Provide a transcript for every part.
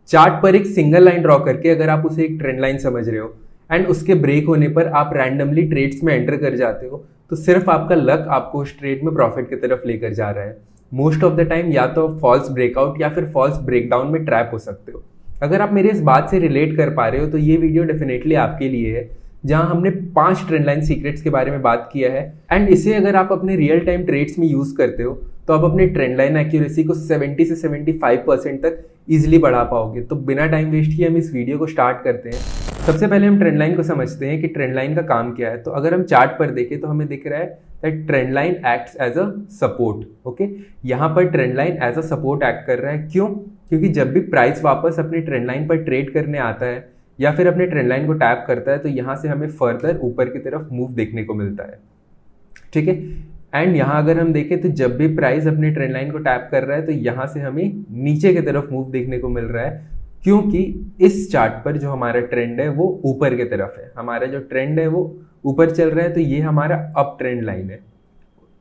Chart पर एक single line draw करके अगर आप उसे एक ट्रेंड लाइन समझ रहे हो एंड उसके ब्रेक होने पर आप रैंडमली ट्रेड्स में एंटर कर जाते हो, तो सिर्फ आपका लक आपको उस ट्रेड में प्रॉफिट की तरफ लेकर जा रहा है। मोस्ट ऑफ द टाइम या तो फॉल्स ब्रेकआउट या फिर फॉल्स ब्रेकडाउन में ट्रैप हो सकते हो। अगर आप मेरे इस बात से रिलेट कर पा रहे हो तो ये वीडियो डेफिनेटली आपके लिए है, जहां हमने 5 ट्रेंड लाइन सीक्रेट्स के बारे में बात किया है एंड इसे अगर आप अपने रियल टाइम ट्रेड्स में यूज करते हो तो आप अपने ट्रेंड लाइन एक्यूरेसी को 70 से 75% तक इजीली बढ़ा पाओगे। तो बिना टाइम वेस्ट किए हम इस वीडियो को स्टार्ट करते हैं। सबसे पहले हम ट्रेंड लाइन को समझते हैं कि ट्रेंड लाइन का काम क्या है। तो अगर हम चार्ट पर देखें तो हमें दिख रहा है that trend line acts as a support. Okay, यहाँ पर trend line as a support act कर रहा है। क्यों? क्योंकि जब भी प्राइस वापस अपने ट्रेंड लाइन पर ट्रेड करने आता है या फिर अपने ट्रेंड लाइन को टैप करता है तो यहाँ से हमें फर्दर ऊपर की तरफ मूव देखने को मिलता है। ठीक है, एंड यहाँ अगर हम देखें तो जब भी प्राइस अपने ट्रेंड लाइन को टैप कर रहा है तो यहाँ से हमें नीचे की तरफ मूव देखने को मिल रहा है, क्योंकि इस चार्ट पर जो हमारा ट्रेंड है वो ऊपर की तरफ है। हमारा जो ट्रेंड है वो ऊपर चल रहा है, तो ये हमारा अप ट्रेंड लाइन है।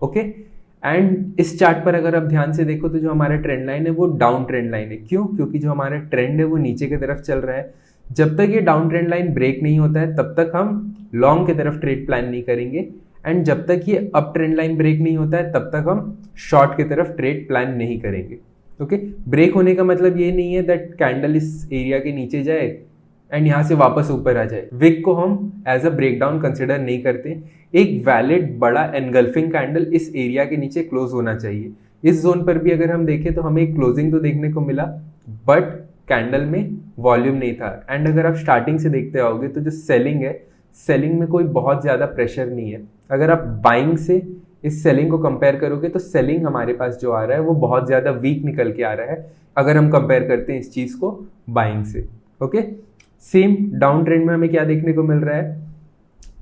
ओके, एंड इस चार्ट पर अगर आप ध्यान से देखो तो जो हमारा ट्रेंड लाइन है वो डाउन ट्रेंड लाइन है। क्यों? क्योंकि जो हमारा ट्रेंड है वो नीचे की तरफ चल रहा है। जब तक ये डाउन ट्रेंड लाइन ब्रेक नहीं होता है तब तक हम लॉन्ग की तरफ ट्रेड प्लान नहीं करेंगे, एंड जब तक ये अप ट्रेंड लाइन ब्रेक नहीं होता है तब तक हम शॉर्ट की तरफ ट्रेड प्लान नहीं करेंगे। ओके, ब्रेक होने का मतलब ये नहीं है दैट कैंडल इस एरिया के नीचे जाए एंड यहाँ से वापस ऊपर आ जाए। विक को हम एज अ ब्रेकडाउन कंसिडर नहीं करते। एक वैलिड बड़ा एनगल्फिंग कैंडल इस एरिया के नीचे क्लोज होना चाहिए। इस जोन पर भी अगर हम देखें तो हमें एक क्लोजिंग तो देखने को मिला, बट कैंडल में वॉल्यूम नहीं था। एंड अगर आप स्टार्टिंग से देखते आओगे तो जो सेलिंग है, सेलिंग में कोई बहुत ज़्यादा प्रेशर नहीं है। अगर आप बाइंग से इस सेलिंग को कंपेयर करोगे तो सेलिंग हमारे पास जो आ रहा है वो बहुत ज़्यादा वीक निकल के आ रहा है अगर हम कंपेयर करते हैं इस चीज़ को बाइंग से। ओके, सेम डाउन ट्रेंड में हमें क्या देखने को मिल रहा है?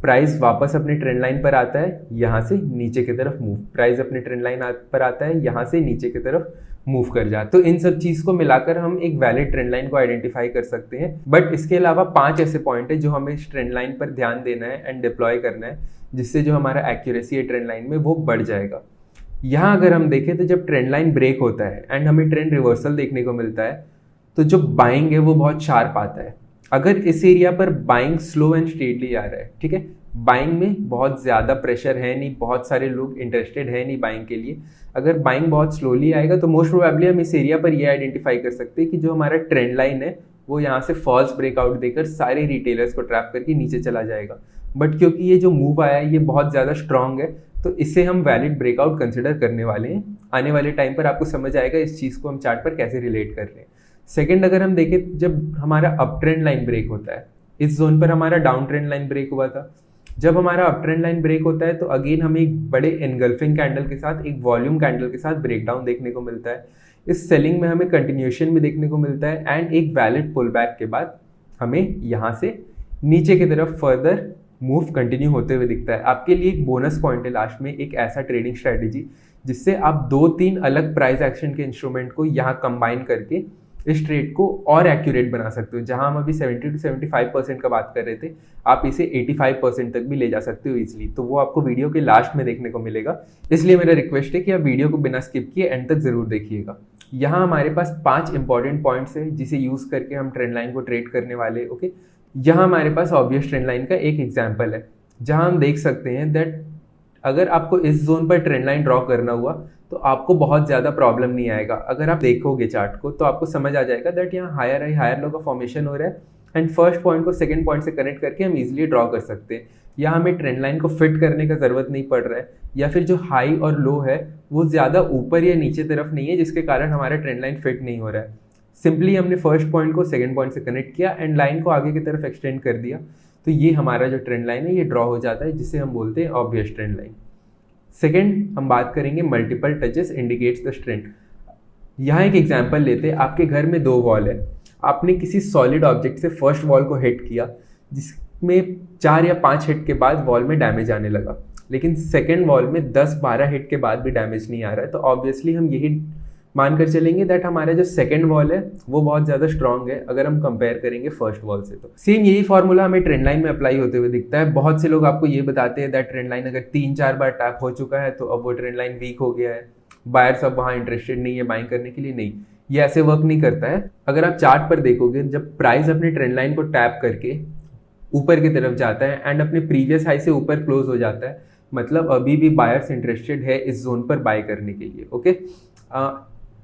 प्राइस वापस अपने ट्रेंड लाइन पर आता है, यहाँ से नीचे की तरफ मूव। प्राइस अपने ट्रेंड लाइन पर आता है, यहाँ से नीचे की तरफ मूव कर जाए। तो इन सब चीज़ को मिलाकर हम एक वैलिड ट्रेंड लाइन को आइडेंटिफाई कर सकते हैं। बट इसके अलावा 5 ऐसे पॉइंट है जो हमें इस ट्रेंड लाइन पर ध्यान देना है एंड डिप्लॉय करना है, जिससे जो हमारा एक्यूरेसी है ट्रेंड लाइन में वो बढ़ जाएगा। यहाँ अगर हम देखें तो जब ट्रेंड लाइन ब्रेक होता है एंड हमें ट्रेंड रिवर्सल देखने को मिलता है तो जो बाइंग है वो बहुत शार्प आता है। अगर इस एरिया पर बाइंग स्लो एंड स्टेडली आ रहा है, ठीक है, बाइंग में बहुत ज़्यादा प्रेशर है नहीं, बहुत सारे लोग इंटरेस्टेड है नहीं बाइंग के लिए। अगर बाइंग बहुत स्लोली आएगा तो मोस्ट प्रोबेबली हम इस एरिया पर ये आइडेंटिफाई कर सकते हैं कि जो हमारा ट्रेंड लाइन है वो यहाँ से फॉल्स ब्रेकआउट देकर सारे रिटेलर्स को ट्रैप करके नीचे चला जाएगा। बट क्योंकि ये जो मूव आया है ये बहुत ज़्यादा स्ट्रांग है तो इसे हम वैलिड ब्रेकआउट कंसिडर करने वाले हैं। आने वाले टाइम पर आपको समझ आएगा इस चीज़ को हम चार्ट पर कैसे रिलेट कर रहे हैं। सेकेंड, अगर हम देखें जब हमारा अप ट्रेंड लाइन ब्रेक होता है, इस जोन पर हमारा डाउन ट्रेंड लाइन ब्रेक हुआ था। जब हमारा अप ट्रेंड लाइन ब्रेक होता है तो अगेन हमें एक बड़े एनगल्फिंग कैंडल के साथ, एक वॉल्यूम कैंडल के साथ ब्रेकडाउन देखने को मिलता है। इस सेलिंग में हमें कंटिन्यूएशन भी देखने को मिलता है एंड एक वैलिड पुल बैक के बाद हमें यहाँ से नीचे की तरफ फर्दर मूव कंटिन्यू होते हुए दिखता है। आपके लिए एक बोनस पॉइंट है लास्ट में, एक ऐसा ट्रेडिंग स्ट्रेटेजी जिससे आप 2-3 अलग प्राइस एक्शन के इंस्ट्रूमेंट को यहाँ कंबाइन करके इस ट्रेड को और एक्यूरेट बना सकते हो। जहां हम अभी 70 से 75% का बात कर रहे थे, आप इसे 85% तक भी ले जा सकते हो इजीली। तो वो आपको वीडियो के लास्ट में देखने को मिलेगा, इसलिए मेरा रिक्वेस्ट है कि आप वीडियो को बिना स्किप किए एंड तक जरूर देखिएगा। यहाँ हमारे पास 5 इंपॉर्टेंट पॉइंट्स है जिसे यूज करके हम ट्रेंड लाइन को ट्रेड करने वाले। ओके, यहाँ हमारे पास ऑब्वियस ट्रेंड लाइन का एक एग्जाम्पल है जहाँ हम देख सकते हैं दैट अगर आपको इस जोन पर ट्रेंड लाइन ड्रॉ करना हुआ तो आपको बहुत ज़्यादा प्रॉब्लम नहीं आएगा। अगर आप देखोगे चार्ट को तो आपको समझ आ जाएगा दैट यहाँ हायर लो का फॉर्मेशन हो रहा है एंड फर्स्ट पॉइंट को सेकंड पॉइंट से कनेक्ट करके हम इजीली ड्रॉ कर सकते हैं। यहाँ हमें ट्रेंड लाइन को फिट करने का ज़रूरत नहीं पड़ रहा है, या फिर जो हाई और लो है वो ज़्यादा ऊपर या नीचे तरफ नहीं है जिसके कारण हमारा ट्रेंड लाइन फिट नहीं हो रहा है। सिंपली हमने फर्स्ट पॉइंट को सेकेंड पॉइंट से कनेक्ट किया एंड लाइन को आगे की तरफ एक्सटेंड कर दिया, तो ये हमारा जो ट्रेंड लाइन है ये ड्रॉ हो जाता है, जिसे हम बोलते हैं ऑब्वियस ट्रेंड लाइन। सेकेंड, हम बात करेंगे multiple touches indicates the trend. यहाँ एक एग्जांपल लेते हैं। आपके घर में 2 वॉल है, आपने किसी सॉलिड ऑब्जेक्ट से फर्स्ट वॉल को हिट किया जिसमें 4 या 5 हिट के बाद वॉल में डैमेज आने लगा, लेकिन सेकेंड वॉल में 10-12 हिट के बाद भी डैमेज नहीं आ रहा है। तो ऑब्वियसली हम यही मानकर चलेंगे दैट हमारा जो सेकंड वॉल है वो बहुत ज़्यादा स्ट्रांग है अगर हम कंपेयर करेंगे फर्स्ट वॉल से। तो सेम यही फॉर्मूला हमें ट्रेंड लाइन में अप्लाई होते हुए दिखता है। बहुत से लोग आपको ये बताते हैं दैट ट्रेंड लाइन अगर 3-4 बार टैप हो चुका है तो अब वो ट्रेंड लाइन वीक हो गया है, बायर्स अब वहाँ इंटरेस्टेड नहीं है बाइंग करने के लिए। नहीं, ये ऐसे वर्क नहीं करता है। अगर आप चार्ट पर देखोगे, जब प्राइस अपने ट्रेंड लाइन को टैप करके ऊपर की तरफ जाता है एंड अपने प्रीवियस हाई से ऊपर क्लोज हो जाता है, मतलब अभी भी बायर्स इंटरेस्टेड है इस जोन पर बाय करने के लिए। ओके,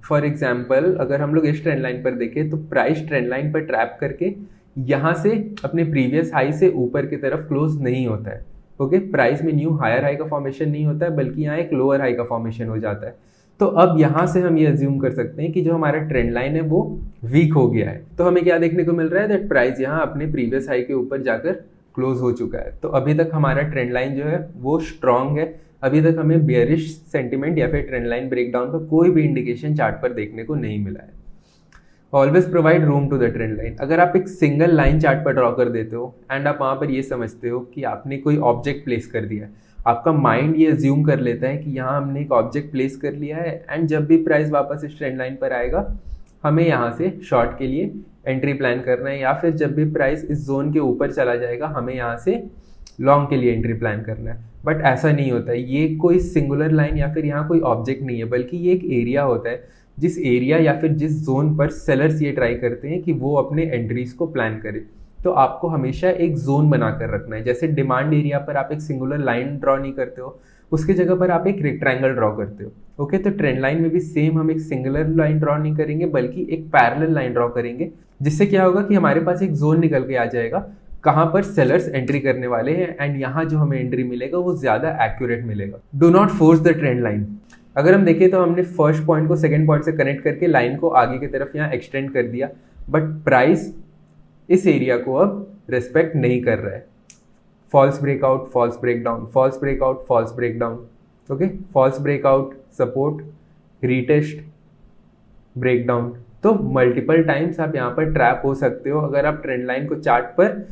फॉर एग्जाम्पल अगर हम लोग इस ट्रेंड लाइन पर देखें तो प्राइस ट्रेंड लाइन पर ट्रैप करके यहाँ से अपने प्रीवियस हाई से ऊपर की तरफ क्लोज नहीं होता है। ओके, प्राइस में न्यू हायर हाई का फॉर्मेशन नहीं होता है, बल्कि यहाँ एक लोअर हाई का फॉर्मेशन हो जाता है। तो अब यहाँ से हम ये अज्यूम कर सकते हैं कि जो हमारा ट्रेंड लाइन है वो वीक हो गया है। तो हमें क्या देखने को मिल रहा है, दैट प्राइस यहाँ अपने प्रीवियस हाई के ऊपर जाकर क्लोज हो चुका है। तो अभी तक हमारा ट्रेंड लाइन जो है वो स्ट्रांग है। अभी तक हमें बेयरिश सेंटिमेंट या फिर ट्रेंड लाइन ब्रेकडाउन का कोई भी इंडिकेशन चार्ट पर देखने को नहीं मिला है। Always provide room to the trend line. अगर आप एक सिंगल लाइन चार्ट पर ड्रॉ कर देते हो एंड आप वहाँ पर ये समझते हो कि आपने कोई ऑब्जेक्ट प्लेस कर दिया है, आपका माइंड ये अज्यूम कर लेता है कि यहाँ हमने एक ऑब्जेक्ट प्लेस कर लिया है एंड जब भी प्राइस वापस इस ट्रेंड लाइन पर आएगा हमें यहाँ से शॉर्ट के लिए एंट्री प्लान करना है, या फिर जब भी प्राइस इस जोन के ऊपर चला जाएगा हमें यहाँ से लॉन्ग के लिए एंट्री प्लान करना है। बट ऐसा नहीं होता है, ये कोई सिंगुलर लाइन या फिर यहाँ कोई ऑब्जेक्ट नहीं है, बल्कि ये एक एरिया होता है, जिस एरिया या फिर जिस जोन पर सेलर्स ये ट्राई करते हैं कि वो अपने एंट्रीज को प्लान करें। तो आपको हमेशा एक जोन बनाकर रखना है। जैसे डिमांड एरिया पर आप एक सिंगुलर लाइन ड्रॉ नहीं करते हो, उसकी जगह पर आप एक रेक्टेंगल ड्रॉ करते हो। ओके, तो ट्रेंड लाइन में भी सेम हम एक सिंगुलर लाइन ड्रॉ नहीं करेंगे, बल्कि एक पैरेलल लाइन ड्रॉ करेंगे, जिससे क्या होगा कि हमारे पास एक जोन निकल के आ जाएगा कहाँ पर सेलर्स एंट्री करने वाले हैं एंड यहाँ जो हमें एंट्री मिलेगा वो ज्यादा एक्यूरेट मिलेगा। Do not force the trend line. अगर हम देखें तो हमने फर्स्ट पॉइंट को सेकंड पॉइंट से कनेक्ट करके लाइन को आगे की तरफ यहाँ एक्सटेंड कर दिया, बट प्राइस इस एरिया को अब रेस्पेक्ट नहीं कर रहा है। False breakout, false breakdown, false breakout, false breakdown. Okay, false breakout, support, retest, breakdown. तो मल्टीपल टाइम्स आप यहाँ पर ट्रैप हो सकते हो अगर आप ट्रेंड लाइन को चार्ट पर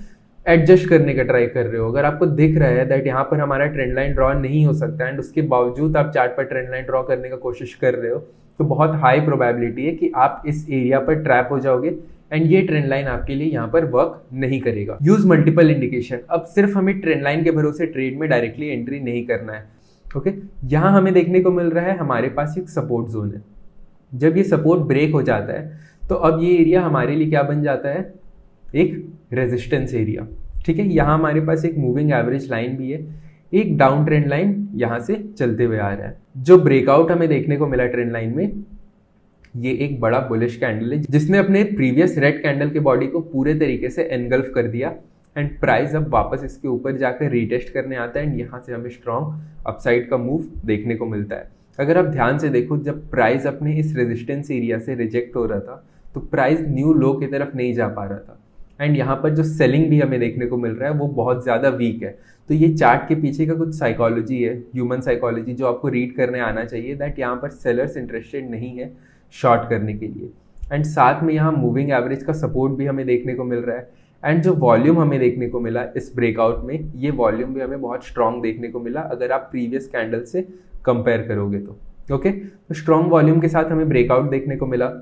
एडजस्ट करने का ट्राई कर रहे हो। अगर आपको दिख रहा है दैट यहाँ पर हमारा ट्रेंड लाइन ड्रॉ नहीं हो सकता एंड उसके बावजूद आप चार्ट पर ट्रेंड लाइन ड्रॉ करने का कोशिश कर रहे हो, तो बहुत हाई प्रोबेबिलिटी है कि आप इस एरिया पर ट्रैप हो जाओगे एंड ये ट्रेंड लाइन आपके लिए यहाँ पर वर्क नहीं करेगा। Use multiple indication. अब सिर्फ हमें ट्रेंड लाइन के भरोसे ट्रेड में डायरेक्टली एंट्री नहीं करना है। ओके, यहाँ हमें देखने को मिल रहा है हमारे पास एक सपोर्ट जोन है। जब ये सपोर्ट ब्रेक हो जाता है तो अब ये एरिया हमारे लिए क्या बन जाता है, एक रेजिस्टेंस एरिया। ठीक है, यहाँ हमारे पास एक मूविंग एवरेज लाइन भी है, एक डाउन ट्रेंड लाइन यहाँ से चलते हुए आ रहा है। जो ब्रेकआउट हमें देखने को मिला ट्रेंड लाइन में, ये एक बड़ा बुलिश कैंडल है जिसने अपने प्रीवियस रेड कैंडल के बॉडी को पूरे तरीके से एनगल्फ कर दिया एंड प्राइस अब वापस इसके ऊपर जाकर रीटेस्ट करने आता है एंड यहाँ से हमें स्ट्रॉन्ग अपसाइड का मूव देखने को मिलता है। अगर आप ध्यान से देखो, जब प्राइस अपने इस रेजिस्टेंस एरिया से रिजेक्ट हो रहा था तो प्राइस न्यू लो की तरफ नहीं जा पा रहा था एंड यहाँ पर जो सेलिंग भी हमें देखने को मिल रहा है वो बहुत ज़्यादा वीक है। तो ये चार्ट के पीछे का कुछ साइकोलॉजी है, ह्यूमन साइकोलॉजी, जो आपको रीड करने आना चाहिए दैट यहाँ पर सेलर्स इंटरेस्टेड नहीं है शॉर्ट करने के लिए। एंड साथ में यहाँ मूविंग एवरेज का सपोर्ट भी हमें देखने को मिल रहा है एंड जो वॉल्यूम हमें देखने को मिला इस ब्रेकआउट में, ये वॉल्यूम भी हमें बहुत स्ट्रॉन्ग देखने को मिला अगर आप प्रीवियस कैंडल से कंपेयर करोगे तो। ओके, तो स्ट्रॉन्ग वॉल्यूम के साथ हमें ब्रेकआउट देखने को मिला,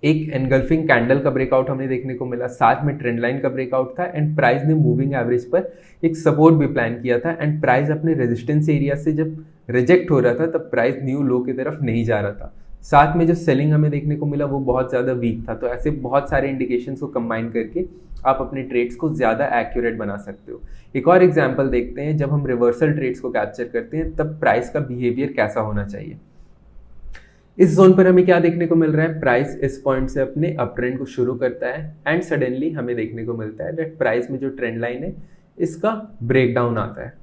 एक एनगल्फिंग कैंडल का ब्रेकआउट हमें देखने को मिला, साथ में ट्रेंड लाइन का ब्रेकआउट था एंड प्राइस ने मूविंग एवरेज पर एक सपोर्ट भी प्लान किया था एंड प्राइस अपने रेजिस्टेंस एरिया से जब रिजेक्ट हो रहा था तब प्राइस न्यू लो की तरफ नहीं जा रहा था। साथ में जो सेलिंग हमें देखने को मिला वो बहुत ज़्यादा वीक था। तो ऐसे बहुत सारे इंडिकेशंस को कंबाइन करके आप अपने ट्रेड्स को ज़्यादा एक्यूरेट बना सकते हो। एक और एग्जांपल देखते हैं, जब हम रिवर्सल ट्रेड्स को कैप्चर करते हैं तब प्राइस का बिहेवियर कैसा होना चाहिए। इस जोन पर हमें क्या देखने को मिल रहा है, प्राइस इस पॉइंट से अपने अप ट्रेंड को शुरू करता है एंड सडनली हमें देखने को मिलता है दैट प्राइस में जो ट्रेंड लाइन है इसका ब्रेकडाउन आता है।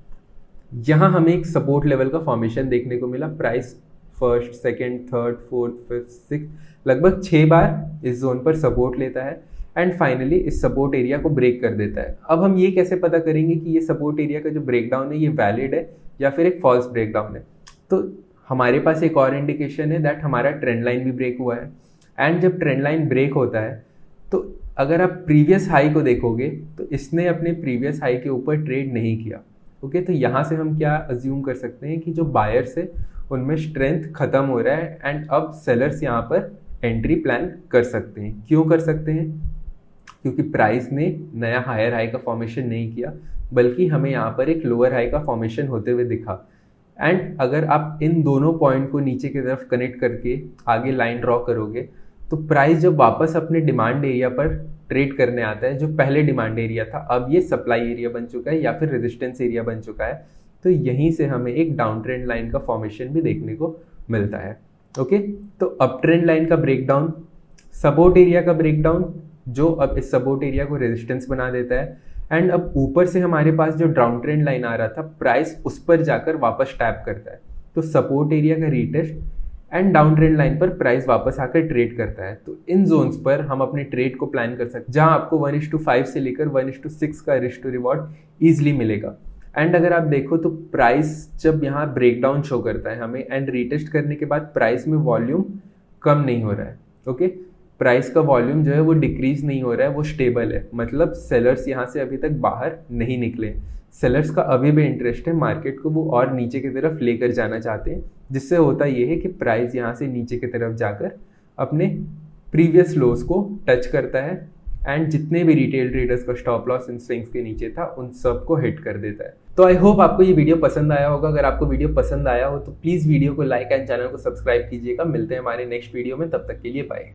यहाँ हमें एक सपोर्ट लेवल का फॉर्मेशन देखने को मिला। Price first, second, third, fourth, fifth, six, लगभग 6 बार इस जोन पर सपोर्ट लेता है एंड फाइनली इस सपोर्ट एरिया को ब्रेक कर देता है। अब हम ये कैसे पता करेंगे कि ये सपोर्ट एरिया का जो ब्रेकडाउन है ये वैलिड है या फिर एक फॉल्स ब्रेकडाउन है। तो हमारे पास एक और इंडिकेशन है दैट हमारा ट्रेंड लाइन भी ब्रेक हुआ है एंड जब ट्रेंड लाइन ब्रेक होता है तो अगर आप प्रीवियस हाई को देखोगे तो इसने अपने प्रीवियस हाई के ऊपर ट्रेड नहीं किया। ओके, तो यहाँ से हम क्या अज्यूम कर सकते हैं कि जो बायर्स है उनमें स्ट्रेंथ खत्म हो रहा है एंड अब सेलर्स यहाँ पर एंट्री प्लान कर सकते हैं। क्यों कर सकते हैं? क्योंकि प्राइस ने नया हायर हाई का फॉर्मेशन नहीं किया बल्कि हमें यहाँ पर एक लोअर हाई का फॉर्मेशन होते हुए दिखा। एंड अगर आप इन दोनों पॉइंट को नीचे की तरफ कनेक्ट करके आगे लाइन ड्रॉ करोगे तो प्राइस जब वापस अपने डिमांड एरिया पर ट्रेड करने आता है, जो पहले डिमांड एरिया था अब ये सप्लाई एरिया बन चुका है या फिर रेजिस्टेंस एरिया बन चुका है, तो यहीं से हमें एक डाउन ट्रेंड लाइन का फॉर्मेशन भी देखने को मिलता है। ओके, तो अप ट्रेंड लाइन का ब्रेकडाउन, सपोर्ट एरिया का ब्रेकडाउन जो अब इस सपोर्ट एरिया को रेजिस्टेंस बना देता है, एंड अब ऊपर से हमारे पास जो डाउन ट्रेंड लाइन आ रहा था प्राइस उस पर जाकर वापस टैप करता है, तो सपोर्ट एरिया का retest and down trend line पर प्राइस वापस आकर ट्रेड करता है। तो इन जोन्स पर हम अपने ट्रेड को प्लान कर सकते हैं, जहां आपको 1:5 से लेकर 1:6 का रिस्क टू रिवॉर्ड ईजिली मिलेगा। एंड अगर आप देखो तो प्राइस जब यहाँ ब्रेकडाउन शो करता है हमें एंड रीटेस्ट करने के बाद प्राइस में वॉल्यूम कम नहीं हो रहा है। ओके, प्राइस का वॉल्यूम जो है वो डिक्रीज नहीं हो रहा है, वो स्टेबल है, मतलब सेलर्स यहाँ से अभी तक बाहर नहीं निकले। सेलर्स का अभी भी इंटरेस्ट है मार्केट को वो और नीचे की तरफ लेकर जाना चाहते हैं, जिससे होता ये है कि प्राइस यहाँ से नीचे की तरफ जाकर अपने प्रीवियस लोस को टच करता है एंड जितने भी रिटेल ट्रेडर्स का स्टॉप लॉस इन स्विंग्स के नीचे था उन सब को हिट कर देता है। तो आई होप आपको ये वीडियो पसंद आया होगा। अगर आपको वीडियो पसंद आया हो तो प्लीज़ वीडियो को लाइक एंड चैनल को सब्सक्राइब कीजिएगा। मिलते हैं हमारे नेक्स्ट वीडियो में, तब तक के लिए बाय।